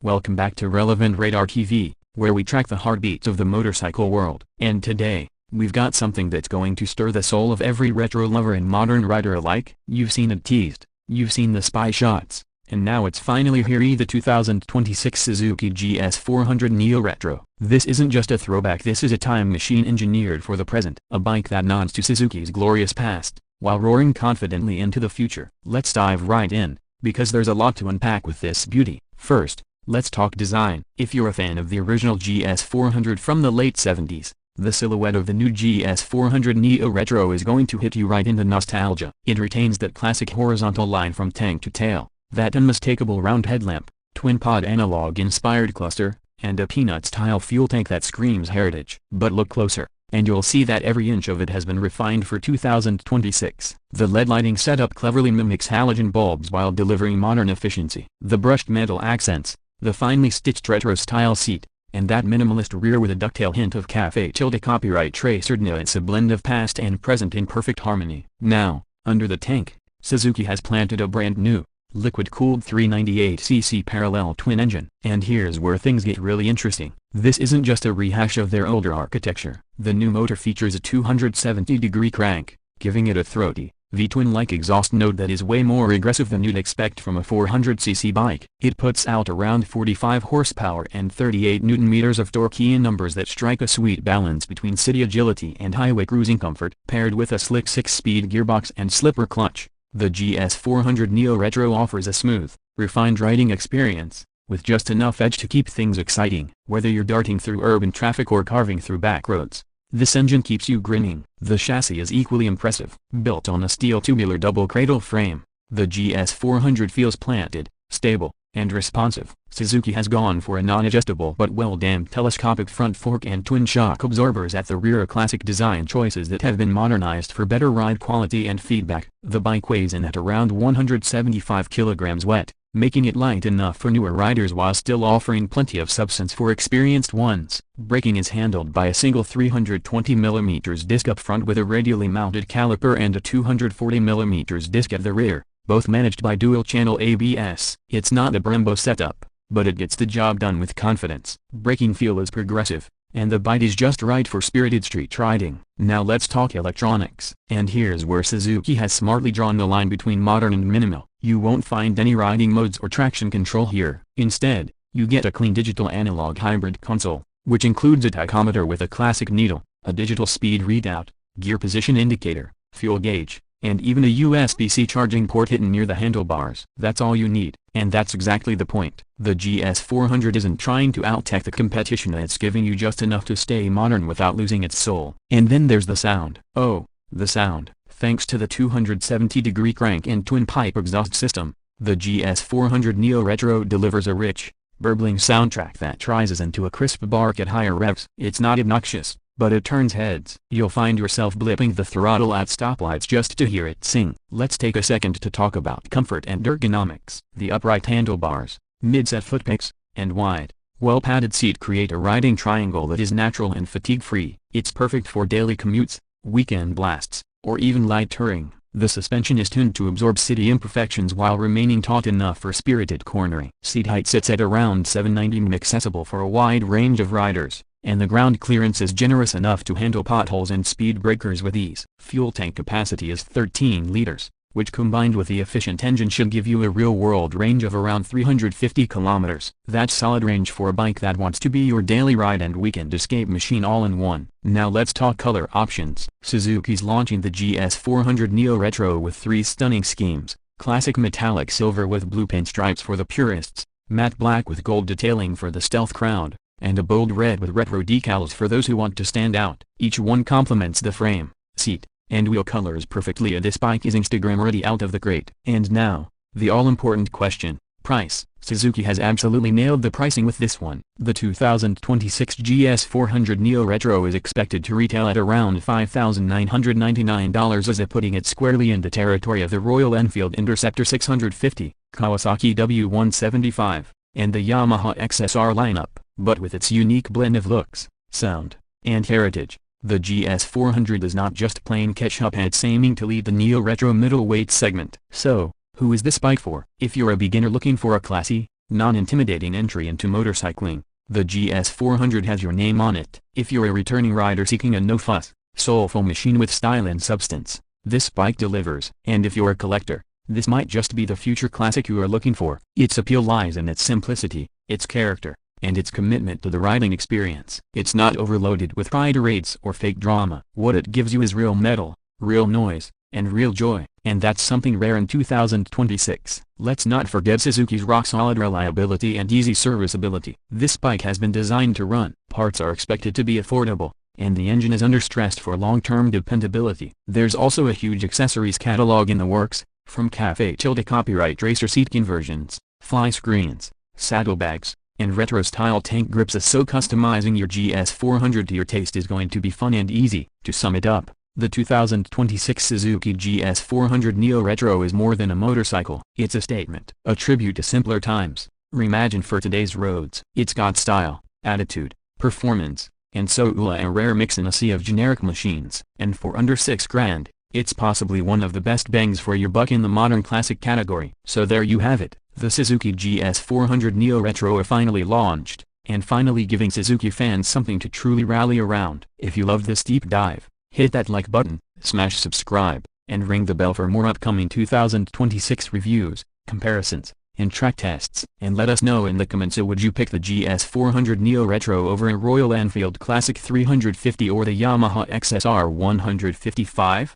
Welcome back to Rev Radar TV, where we track the heartbeats of the motorcycle world. And today, we've got something that's going to stir the soul of every retro lover and modern rider alike. You've seen it teased, you've seen the spy shots, and now it's finally here, the 2026 Suzuki GS400 Neo-Retro. This isn't just a throwback, this is a time machine engineered for the present. A bike that nods to Suzuki's glorious past, while roaring confidently into the future. Let's dive right in, because there's a lot to unpack with this beauty. First, let's talk design. If you're a fan of the original GS400 from the late 70s, the silhouette of the new GS400 Neo-Retro is going to hit you right into nostalgia. It retains that classic horizontal line from tank to tail, that unmistakable round headlamp, twin-pod analog-inspired cluster, and a peanut-style fuel tank that screams heritage. But look closer, and you'll see that every inch of it has been refined for 2026. The LED lighting setup cleverly mimics halogen bulbs while delivering modern efficiency. The brushed metal accents, the finely stitched retro-style seat, and that minimalist rear with a ducktail hint of cafe tilde copyright tracer. It's a blend of past and present in perfect harmony. Now, under the tank, Suzuki has planted a brand new, liquid-cooled 398cc parallel twin engine. And here's where things get really interesting. This isn't just a rehash of their older architecture. The new motor features a 270-degree crank, giving it a throaty, V-twin-like exhaust note that is way more aggressive than you'd expect from a 400cc bike. It puts out around 45 horsepower and 38 Nm of torque in numbers that strike a sweet balance between city agility and highway cruising comfort. Paired with a slick 6-speed gearbox and slipper clutch, the GS400 Neo-Retro offers a smooth, refined riding experience, with just enough edge to keep things exciting. Whether you're darting through urban traffic or carving through back roads, this engine keeps you grinning. The chassis is equally impressive. Built on a steel tubular double cradle frame, the GS400 feels planted, stable, and responsive. Suzuki has gone for a non-adjustable but well-damped telescopic front fork and twin shock absorbers at the rear, classic design choices that have been modernized for better ride quality and feedback. The bike weighs in at around 175 kilograms wet, making it light enough for newer riders while still offering plenty of substance for experienced ones. Braking is handled by a single 320mm disc up front with a radially mounted caliper and a 240mm disc at the rear, both managed by dual-channel ABS. It's not a Brembo setup, but it gets the job done with confidence. Braking feel is progressive, and the bite is just right for spirited street riding. Now let's talk electronics. And here's where Suzuki has smartly drawn the line between modern and minimal. You won't find any riding modes or traction control here. Instead, you get a clean digital analog hybrid console, which includes a tachometer with a classic needle, a digital speed readout, gear position indicator, fuel gauge, and even a USB-C charging port hidden near the handlebars. That's all you need, and that's exactly the point. The GS400 isn't trying to out-tech the competition, it's giving you just enough to stay modern without losing its soul. And then there's the sound. Oh, the sound. Thanks to the 270-degree crank and twin-pipe exhaust system, the GS400 Neo-Retro delivers a rich, burbling soundtrack that rises into a crisp bark at higher revs. It's not obnoxious, but it turns heads. You'll find yourself blipping the throttle at stoplights just to hear it sing. Let's take a second to talk about comfort and ergonomics. The upright handlebars, mid-set footpegs, and wide, well-padded seat create a riding triangle that is natural and fatigue-free. It's perfect for daily commutes, weekend blasts, or even light touring. The suspension is tuned to absorb city imperfections while remaining taut enough for spirited cornering. Seat height sits at around 790 mm, accessible for a wide range of riders, and the ground clearance is generous enough to handle potholes and speed breakers with ease. Fuel tank capacity is 13 liters, which combined with the efficient engine should give you a real-world range of around 350 kilometers. That's solid range for a bike that wants to be your daily ride and weekend escape machine all in one. Now let's talk color options. Suzuki's launching the GS400 Neo-Retro with 3 stunning schemes: classic metallic silver with blue pinstripes for the purists, matte black with gold detailing for the stealth crowd, and a bold red with retro decals for those who want to stand out. Each one complements the frame, seat, and wheel colors perfectly. This bike is Instagram ready out of the crate. And now, the all-important question: price. Suzuki has absolutely nailed the pricing with this one. The 2026 GS400 Neo-Retro is expected to retail at around $5,999, putting it squarely in the territory of the Royal Enfield Interceptor 650, Kawasaki W175, and the Yamaha XSR lineup. But with its unique blend of looks, sound, and heritage, the GS400 is not just plain ketchup, it's aiming to lead the Neo-Retro middleweight segment. So, who is this bike for? If you're a beginner looking for a classy, non-intimidating entry into motorcycling. The GS400 has your name on it. If you're a returning rider seeking a no-fuss, soulful machine with style and substance, this bike delivers. And if you're a collector, this might just be the future classic you are looking for. Its appeal lies in its simplicity, its character, and its commitment to the riding experience. It's not overloaded with rider raids or fake drama. What it gives you is real metal, real noise, and real joy. And that's something rare in 2026. Let's not forget Suzuki's rock-solid reliability and easy serviceability. This bike has been designed to run. Parts are expected to be affordable, and the engine is understressed for long-term dependability. There's also a huge accessories catalog in the works, from cafe-to-copyright racer seat conversions, fly screens, saddlebags, and retro-style tank grips. So customizing your GS400 to your taste is going to be fun and easy. To sum it up, the 2026 Suzuki GS400 Neo-Retro is more than a motorcycle. It's a statement, a tribute to simpler times, reimagined for today's roads. It's got style, attitude, performance, and so a rare mix in a sea of generic machines. And for under $6,000, it's possibly one of the best bangs for your buck in the modern classic category. So there you have it, the Suzuki GS400 Neo-Retro are finally launched, and finally giving Suzuki fans something to truly rally around. If you loved this deep dive, hit that like button, smash subscribe, and ring the bell for more upcoming 2026 reviews, comparisons, and track tests. And let us know in the comments, would you pick the GS400 Neo-Retro over a Royal Enfield Classic 350 or the Yamaha XSR 155?